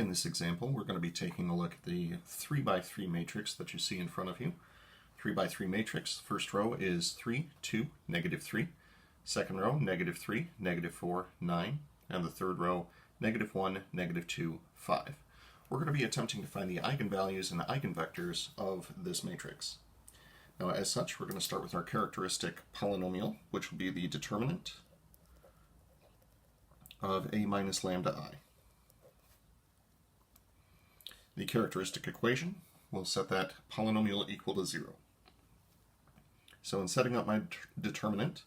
In this example, we're going to be taking a look at the 3 by 3 matrix that you see in front of you. 3 by 3 matrix, first row is 3, 2, negative 3. Second row, negative 3, negative 4, 9. And the third row, negative 1, negative 2, 5. We're going to be attempting to find the eigenvalues and eigenvectors of this matrix. Now, as such, we're going to start with our characteristic polynomial, which will be the determinant of a minus lambda I. The characteristic equation, we'll set that polynomial equal to 0. So in setting up my determinant,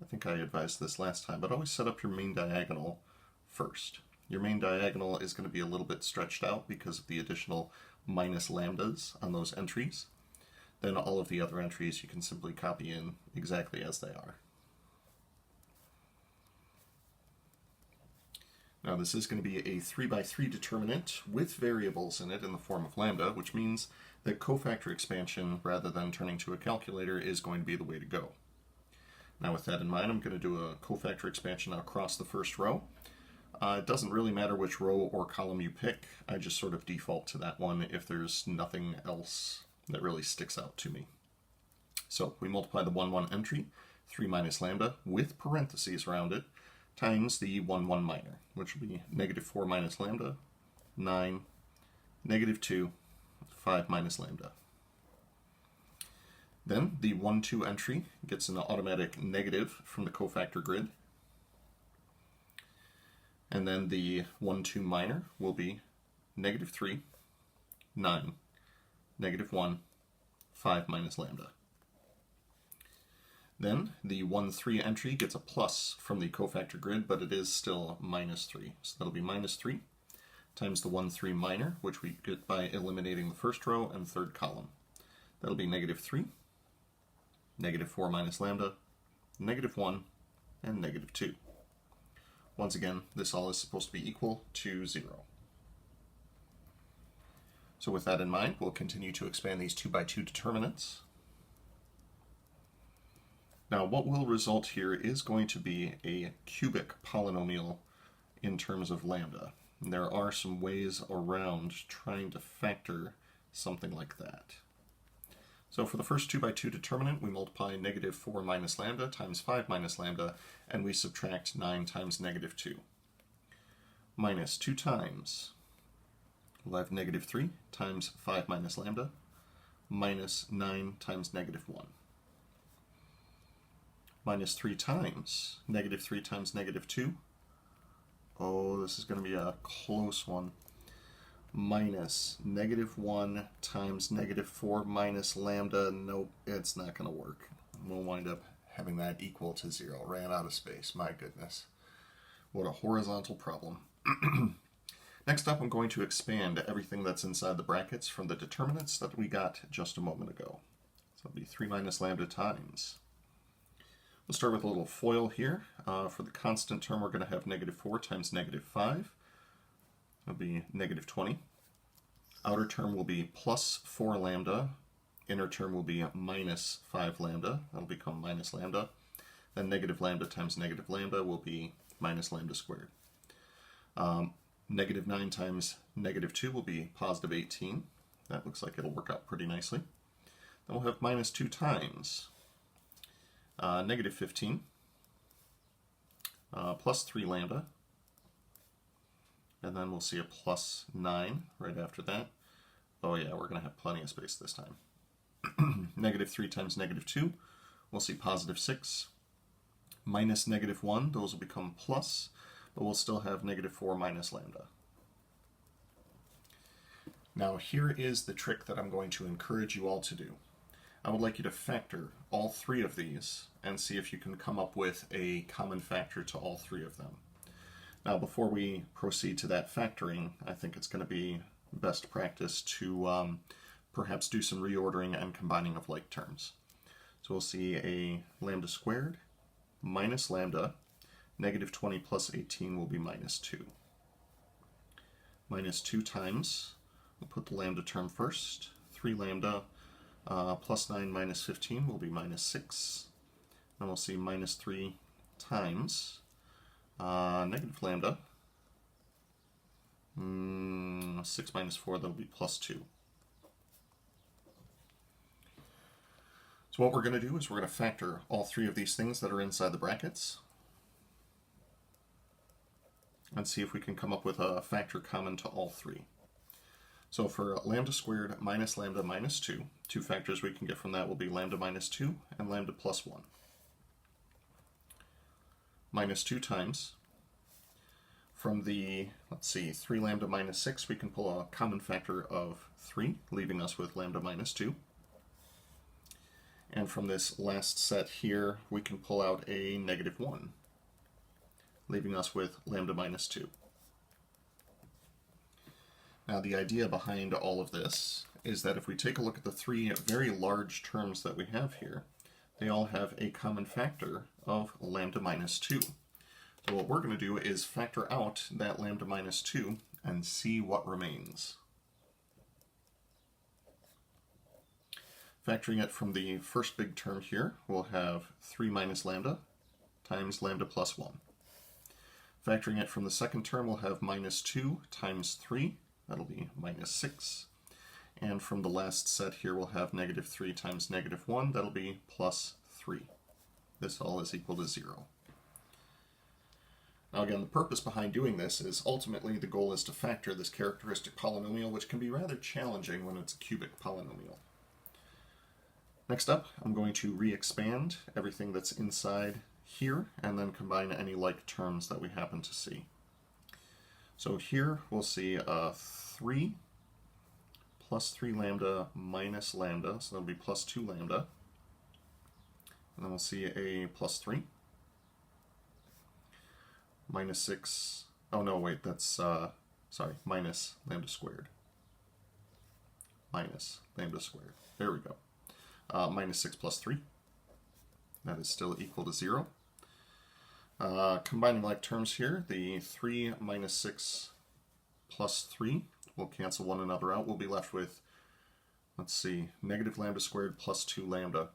I think I advised this last time, but always set up your main diagonal first. Your main diagonal is going to be a little bit stretched out because of the additional minus lambdas on those entries. Then all of the other entries you can simply copy in exactly as they are. Now this is going to be a 3 by 3 determinant with variables in it in the form of lambda, which means that cofactor expansion rather than turning to a calculator is going to be the way to go. Now with that in mind, I'm going to do a cofactor expansion across the first row. It doesn't really matter which row or column you pick, I just sort of default to that one if there's nothing else that really sticks out to me. So we multiply the 1, 1 entry, 3 minus lambda, with parentheses around it, times the 1, 1 minor, which will be negative 4 minus lambda, 9, negative 2, 5 minus lambda. Then the 1, 2 entry gets an automatic negative from the cofactor grid. And then the 1, 2 minor will be negative 3, 9, negative 1, 5 minus lambda. Then the 1, 3 entry gets a plus from the cofactor grid, but it is still minus 3. So that'll be minus 3 times the 1, 3 minor, which we get by eliminating the first row and third column. That'll be negative 3, negative 4 minus lambda, negative 1, and negative 2. Once again, this all is supposed to be equal to 0. So with that in mind, we'll continue to expand these 2 by 2 determinants. Now what will result here is going to be a cubic polynomial in terms of lambda. And there are some ways around trying to factor something like that. So for the first 2 by 2 determinant, we multiply negative 4 minus lambda times 5 minus lambda, and we subtract 9 times negative 2. Minus 2 times, we'll have negative 3 times 5 minus lambda, minus 9 times negative 1. Minus 3 times negative 2. Oh, this is going to be a close one. Minus negative 1 times negative 4 minus lambda. Nope, it's not going to work. We'll wind up having that equal to 0. Ran out of space. My goodness. What a horizontal problem. Next up, I'm going to expand everything that's inside the brackets from the determinants that we got just a moment ago. So it'll be 3 minus lambda times. We'll start with a little FOIL here. For the constant term, we're going to have negative 4 times negative 5. That'll be negative 20. Outer term will be plus 4 lambda. Inner term will be minus 5 lambda. That'll become minus lambda. Then negative lambda times negative lambda will be minus lambda squared. Negative 9 times negative 2 will be positive 18. That looks like it'll work out pretty nicely. Then we'll have minus 2 times negative 15 plus 3 lambda. And then we'll see a plus 9 right after that. Oh yeah, we're going to have plenty of space this time. Negative 3 times negative 2, we'll see positive 6. Minus negative 1, those will become plus, but we'll still have negative 4 minus lambda. Now here is the trick that I'm going to encourage you all to do. I would like you to factor all 3 of these and see if you can come up with a common factor to all 3 of them. Now, before we proceed to that factoring, I think it's going to be best practice to perhaps do some reordering and combining of like terms. So we'll see a lambda squared minus lambda, negative 20 plus 18 will be minus 2. Minus 2 times, we'll put the lambda term first, 3 lambda plus 9 minus 15 will be minus 6. Then we'll see minus 3 times negative lambda 6 minus 4, that'll be plus 2. So what we're going to do is we're going to factor all three of these things that are inside the brackets and see if we can come up with a factor common to all three. So for lambda squared minus lambda minus 2, two factors we can get from that will be lambda minus 2 and lambda plus 1. Minus 2 times, from the, let's see, 3 lambda minus 6, we can pull a common factor of 3, leaving us with lambda minus 2. And from this last set here, we can pull out a negative 1, leaving us with lambda minus 2. Now the idea behind all of this is that if we take a look at the three very large terms that we have here, they all have a common factor of lambda minus 2. So what we're going to do is factor out that lambda minus 2 and see what remains. Factoring it from the first big term here, we'll have 3 minus lambda times lambda plus 1. Factoring it from the second term, we'll have minus 2 times 3. That'll be minus 6. And from the last set here, we'll have negative 3 times negative 1. That'll be plus 3. This all is equal to 0. Now again, the purpose behind doing this is ultimately the goal is to factor this characteristic polynomial, which can be rather challenging when it's a cubic polynomial. Next up, I'm going to re-expand everything that's inside here and then combine any like terms that we happen to see. So here we'll see 3 plus 3 lambda minus lambda, so that'll be plus 2 lambda. And then we'll see a plus 3. Minus 6, oh no, wait, that's, sorry, minus lambda squared. Minus lambda squared. There we go. Minus 6 plus 3. That is still equal to 0. Combining like terms here, the 3 minus 6 plus 3 will cancel one another out. We'll be left with, let's see, negative lambda squared plus 2 lambda.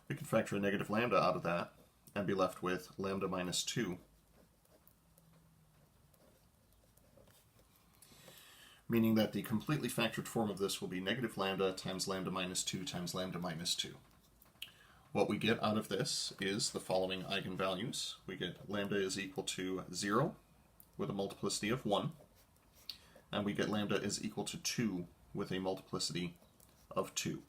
We can factor a negative lambda out of that and be left with lambda minus 2. Meaning that the completely factored form of this will be negative lambda times lambda minus 2 times lambda minus 2. What we get out of this is the following eigenvalues. We get lambda is equal to 0 with a multiplicity of 1, and we get lambda is equal to 2 with a multiplicity of 2.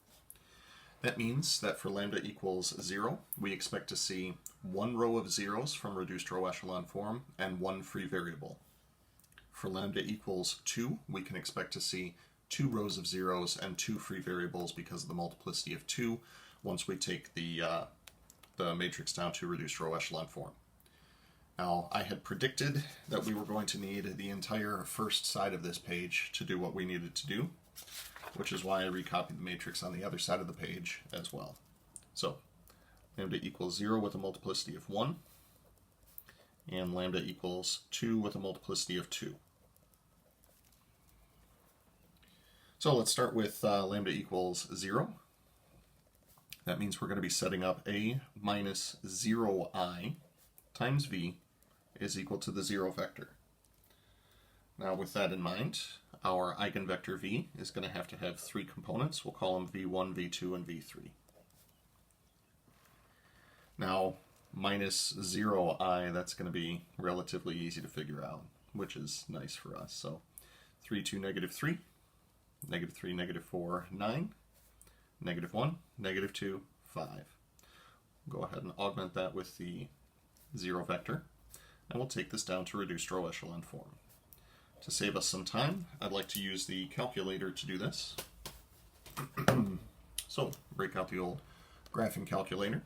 That means that for lambda equals 0, we expect to see one row of zeros from reduced row echelon form and one free variable. For lambda equals 2, we can expect to see 2 rows of zeros and 2 free variables because of the multiplicity of 2 once we take the matrix down to reduced row echelon form. Now, I had predicted that we were going to need the entire first side of this page to do what we needed to do, which is why I recopied the matrix on the other side of the page as well. So, lambda equals 0 with a multiplicity of 1, and lambda equals 2 with a multiplicity of 2. So let's start with lambda equals 0. That means we're going to be setting up a minus 0I times v is equal to the 0 vector. Now with that in mind, our eigenvector v is going to have 3 components. We'll call them v1, v2, and v3. Now minus 0I, that's going to be relatively easy to figure out, which is nice for us. So 3, 2, negative 3, negative 3, negative 4, 9, negative 1, negative 2, 5. Go ahead and augment that with the 0 vector, and we'll take this down to reduced row echelon form. To save us some time, I'd like to use the calculator to do this. So, break out the old graphing calculator,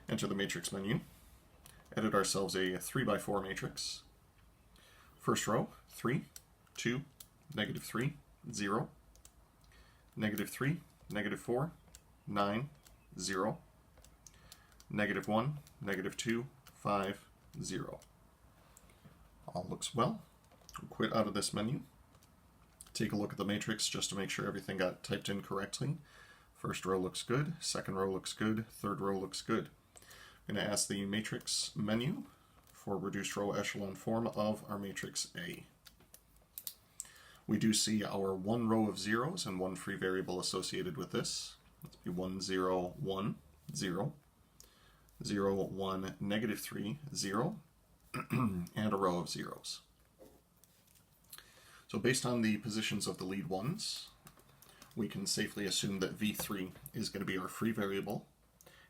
enter the matrix menu, edit ourselves a 3x4 matrix. First row, 3, 2, negative 3, 0, negative 3, negative 4, 9, 0, negative 1, negative 2, 5, 0. All looks well. We'll quit out of this menu. Take a look at the matrix just to make sure everything got typed in correctly. First row looks good, second row looks good, third row looks good. I'm going to ask the matrix menu for reduced row echelon form of our matrix A. We do see our one row of zeros and one free variable associated with this. Let's be 1, 0, 1, 0, 0, 1, negative 3, 0, and a row of zeros. So based on the positions of the lead ones, we can safely assume that v3 is going to be our free variable.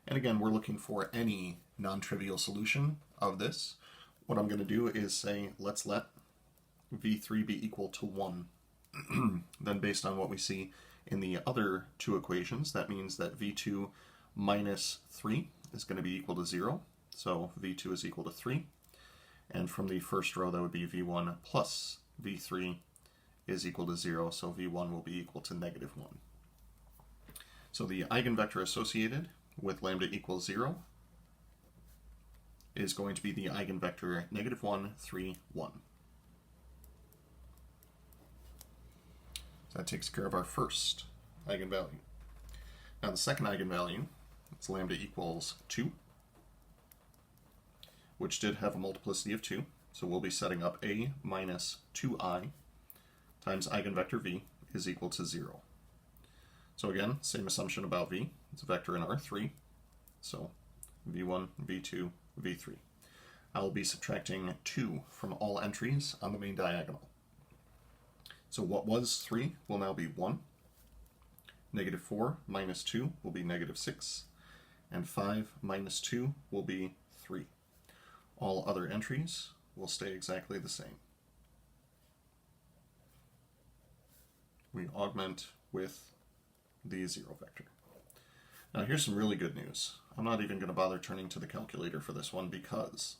And again, we're looking for any non-trivial solution of this. What I'm going to do is say, let's let v3 be equal to 1. Then based on what we see in the other two equations, that means that v2 minus 3 is going to be equal to 0. So v2 is equal to 3. And from the first row, that would be v1 plus v3 is equal to 0. So v1 will be equal to negative 1. So the eigenvector associated with lambda equals 0 is going to be the eigenvector negative 1, 3, 1. So that takes care of our first eigenvalue. Now the second eigenvalue is lambda equals 2, which did have a multiplicity of 2. So we'll be setting up a minus 2I times eigenvector v is equal to 0. So again, same assumption about v. It's a vector in R3. So v1, v2, v3. I'll be subtracting 2 from all entries on the main diagonal. So what was 3 will now be 1. Negative 4 minus 2 will be negative 6. And 5 minus 2 will be 3. All other entries will stay exactly the same. We augment with the 0 vector. Now here's some really good news. I'm not even going to bother turning to the calculator for this one because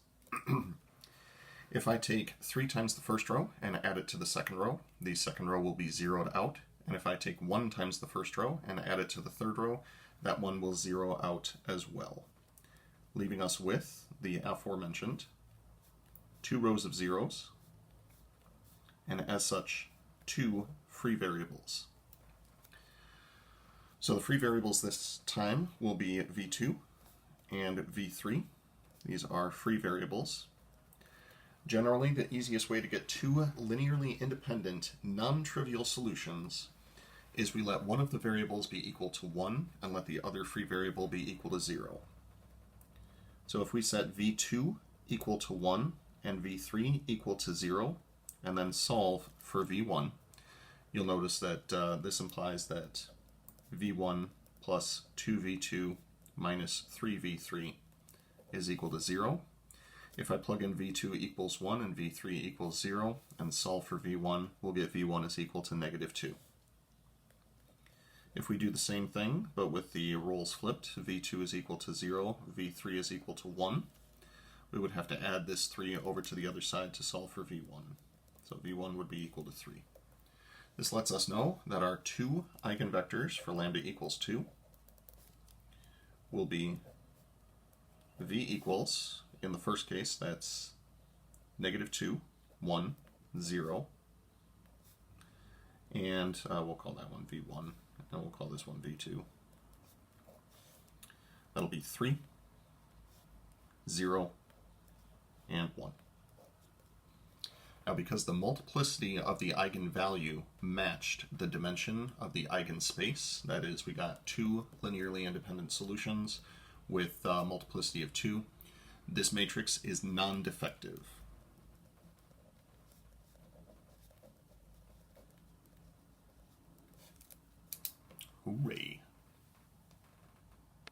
if I take 3 times the first row and add it to the second row will be zeroed out. And if I take 1 times the first row and add it to the third row, that one will zero out as well, leaving us with the aforementioned 2 rows of zeros, and as such, 2 free variables. So the free variables this time will be v2 and v3. These are free variables. Generally, the easiest way to get 2 linearly independent, non-trivial solutions is we let one of the variables be equal to 1 and let the other free variable be equal to 0. So if we set v2 equal to 1 and v3 equal to 0, and then solve for v1, you'll notice that this implies that v1 plus 2v2 minus 3v3 is equal to 0. If I plug in v2 equals 1 and v3 equals 0 and solve for v1, we'll get v1 is equal to negative 2. If we do the same thing, but with the roles flipped, v2 is equal to 0, v3 is equal to 1, we would have to add this 3 over to the other side to solve for v1. So v1 would be equal to 3. This lets us know that our 2 eigenvectors for lambda equals 2 will be v equals, in the first case, that's negative 2, 1, 0, and we'll call that one v1, and we'll call this one v2. That'll be 3, 0, and 1. Now, because the multiplicity of the eigenvalue matched the dimension of the eigenspace, that is, we got 2 linearly independent solutions with multiplicity of 2, this matrix is non-defective. Hooray.